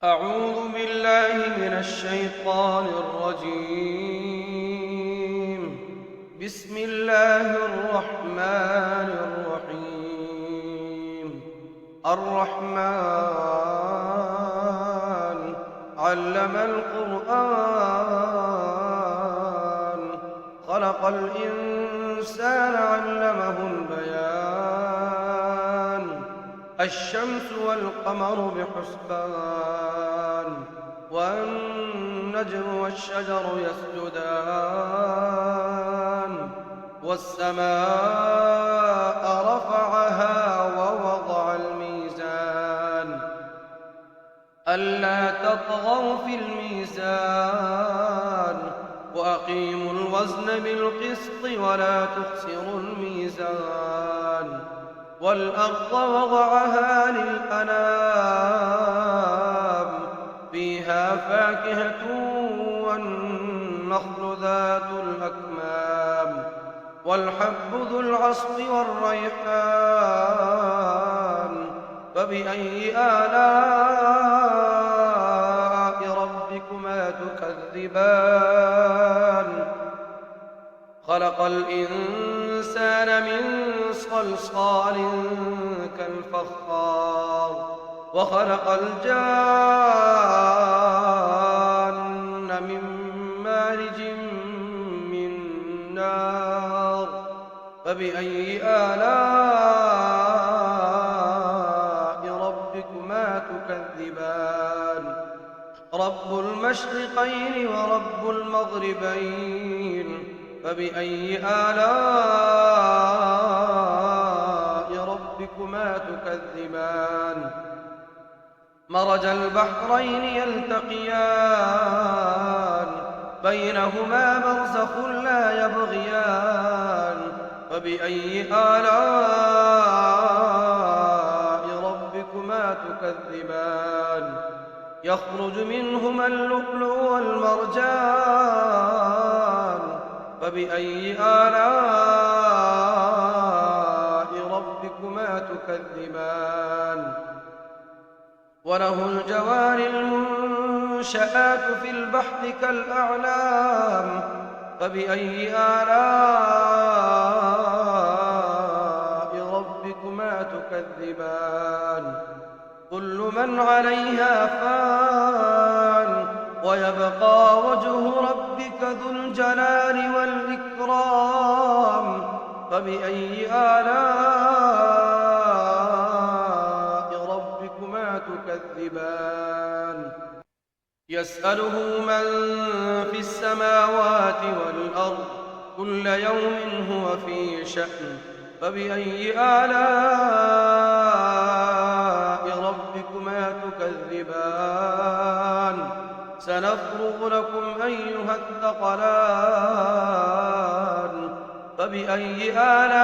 أعوذ بالله من الشيطان الرجيم. بسم الله الرحمن الرحيم. الرحمن علم القرآن، خلق الإنسان علمه البيان. الشمس والقمر بحسبان، والنجم والشجر يسجدان. والسماء رفعها ووضع الميزان، ألا تطغوا في الميزان، وأقيموا الوزن بالقسط ولا تخسروا الميزان. والأرض وضعها للأنام، فيها فاكهة والنخل ذات الأكمام، والحب ذو العصف والريحان. فبأي آلاء ربكما تكذبان؟ خلق الإنسان من صلصال كالفخار، وخلق الجان من مارج من نار. فبأي آلاء ربكما تكذبان؟ رب المشرقين ورب المغربين. فبأي آلاء ربكما تكذبان؟ مرج البحرين يلتقيان، بينهما برزخ لا يبغيان. فبأي آلاء ربكما تكذبان؟ يخرج منهما اللؤلؤ والمرجان. فبأي آلاء ربكما تكذبان؟ وله الجوار المنشآت في البحر كالأعلام. فبأي آلاء ربكما تكذبان؟ كل من عليها فان، ويبقى وجه ربك ذو الجلال والإكرام. فبأي آلاء ربكما تكذبان؟ يسأله من في السماوات والأرض، كل يوم هو في شأن. فبأي آلاء ربكما تكذبان؟ سنفرغ لكم أيها الثقلان. فبأي آلاء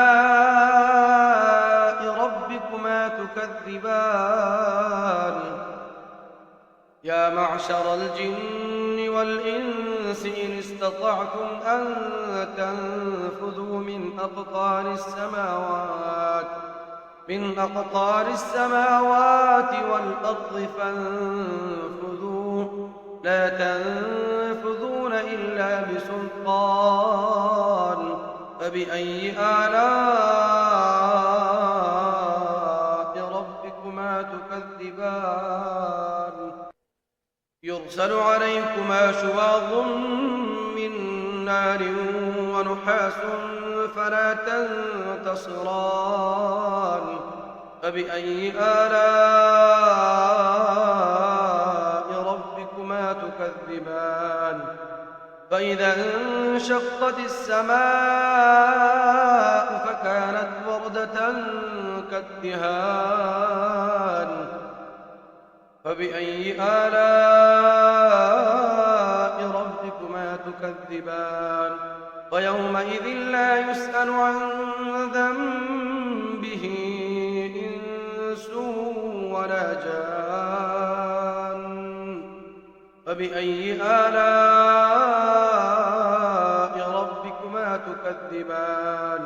ربكما تكذبان؟ يا معشر الجن والإنس إن استطعتم أن تنفذوا من أقطار السماوات والأرض فانفذوا، لا تنفذون إلا بسلطان. فبأي آلاء ربكما تكذبان؟ يرسل عليكما شواظ من نار ونحاس فلا تنتصران. فبأي آلاء ربكما تكذبان؟ فإذا انشقت السماء فكانت وردة كالدهان. فبأي آلاء ربكما تكذبان؟ ويومئذ لا يسأل عن ذنبه إنس ولا جان. فبأي آلاء ربكما تكذبان؟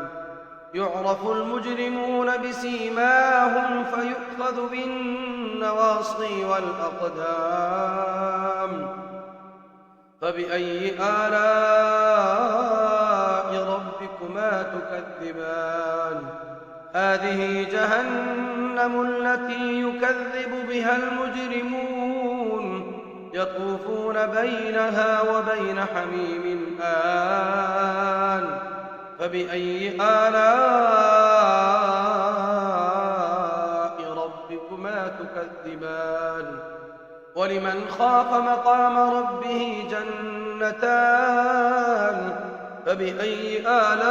يعرف المجرمون بسيماهم فيؤخذ بالنسبة النواصي والأقدام. فبأي آلاء ربكما تكذبان؟ هذه جهنم التي يكذب بها المجرمون، يطوفون بينها وبين حميم آن. فبأي آلاء ربكما تكذبان؟ ولمن خاف مقام ربه جنتان. فبأي آلاء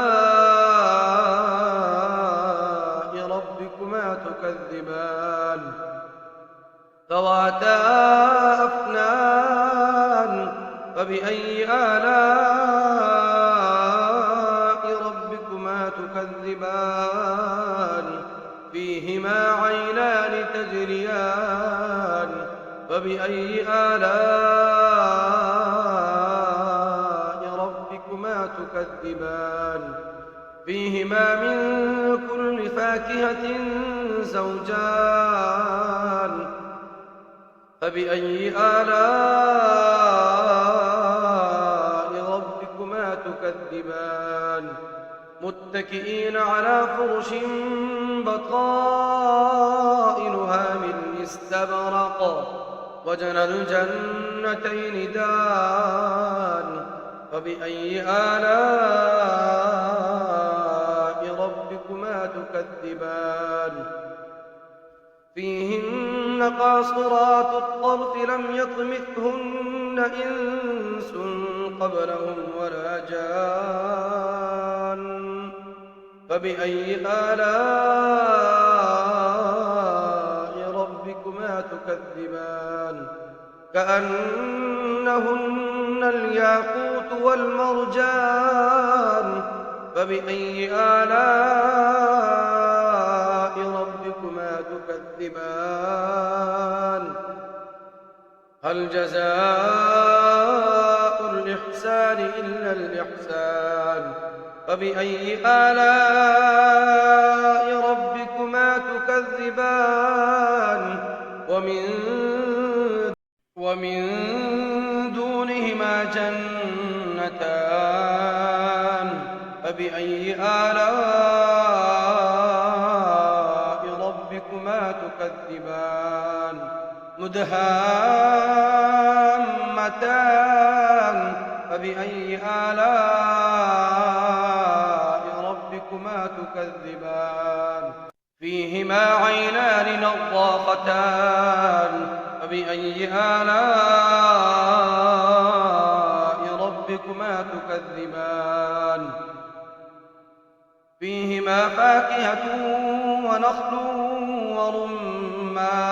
ربكما تكذبان؟ ذواتا أفنان. فبأي آلاء ربكما تكذبان؟ فيهما عينان تجريان. فبأي آلاء ربكما تكذبان؟ فيهما من كل فاكهة زوجان. فبأي آلاء ربكما تكذبان؟ متكئين على فرش بطائنها من استبرق، وجنى الجنتين دان. فبأي آلاء ربكما تكذبان؟ فيهن قاصرات الطرف لم يطمثهن إنس قبلهم ولا جان. فبأي آلاء ربكما تكذبان؟ كأنهن الياقوت والمرجان. فبأي آلاء ربكما تكذبان؟ هل جزاء الإحسان إلا الإحسان؟ فبأي آلاء ربكما تكذبان؟ ومن دونهما جنتان. فبأي آلاء ربكما تكذبان؟ مدهامتان. فبأي آلاء ربكما تكذبان؟ فيهما عينان نضاختان. فبأي آلاء ربكما تكذبان؟ فيهما فاكهة ونخل ورمان.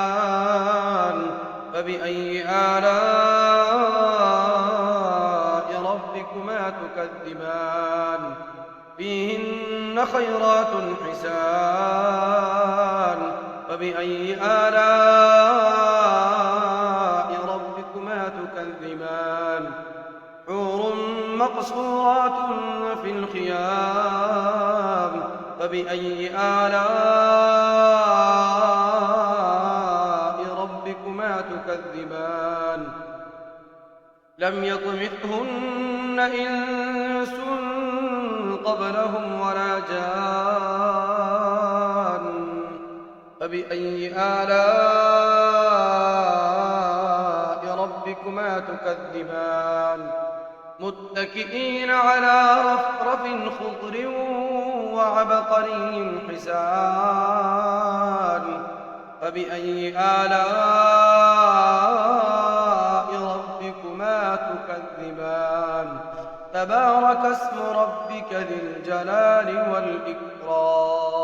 فبأي آلاء ربكما تكذبان؟ فيهن خيرات حسان. فبأي آلاء ربكما تكذبان؟ حور مقصورات في الخيام. فبأي آلاء ربكما تكذبان؟ لم يطمثهن إنس قبلهم ولا جان. فبأي آلاء ربكما تكذبان؟ متكئين على رفرف خضر وعبقري حسان. فبأي آلاء ربكما تكذبان؟ تبارك اسم ربك ذي الجلال والإكرام.